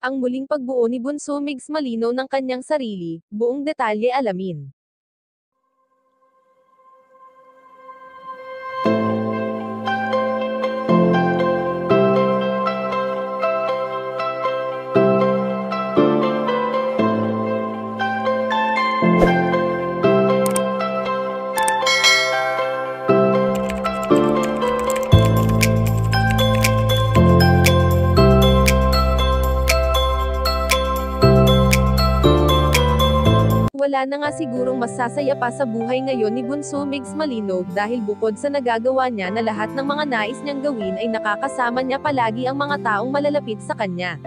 Ang muling pagbuo ni Bunso Migs Malino ng kanyang sarili, buong detalye alamin. Wala na nga sigurong masasaya pa sa buhay ngayon ni Bunso Migs Malino dahil bukod sa nagagawa niya na lahat ng mga nais niyang gawin ay nakakasama niya palagi ang mga taong malalapit sa kanya.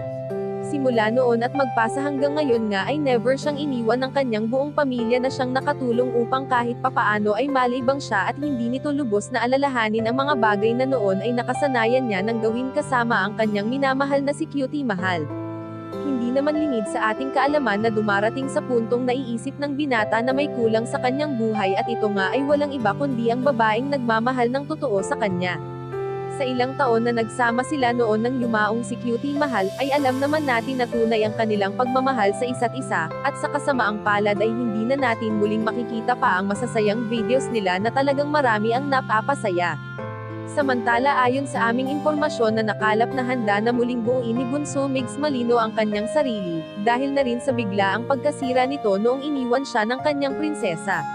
Simula noon at magpasa hanggang ngayon nga ay never siyang iniwan ng kanyang buong pamilya na siyang nakatulong upang kahit papaano ay malibang siya at hindi nito lubos na alalahanin ang mga bagay na noon ay nakasanayan niya ng gawin kasama ang kanyang minamahal na si Cutie Mahal. Hindi naman lingid sa ating kaalaman na dumarating sa puntong naiisip ng binata na may kulang sa kanyang buhay at ito nga ay walang iba kundi ang babaeng nagmamahal ng totoo sa kanya. Sa ilang taon na nagsama sila noon ng yumaong si Cutie Mahal, ay alam naman natin na tunay ang kanilang pagmamahal sa isa't isa, at sa kasamaang palad ay hindi na natin muling makikita pa ang masasayang videos nila na talagang marami ang napapasaya. Samantala ayon sa aming impormasyon na nakalap na handa na muling buuin ni Bunso Migs Malino ang kanyang sarili, dahil na rin sa biglaang pagkasira nito noong iniwan siya ng kanyang prinsesa.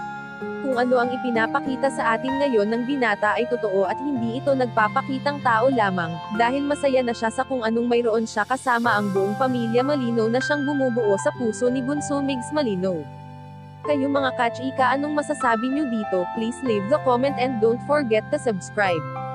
Kung ano ang ipinapakita sa atin ngayon ng binata ay totoo at hindi ito nagpapakitang tao lamang, dahil masaya na siya sa kung anong mayroon siya kasama ang buong pamilya Malino na siyang bumubuo sa puso ni Bunso Migs Malino. Kayo mga kachika, anong masasabi niyo dito? Please leave the comment and don't forget to subscribe.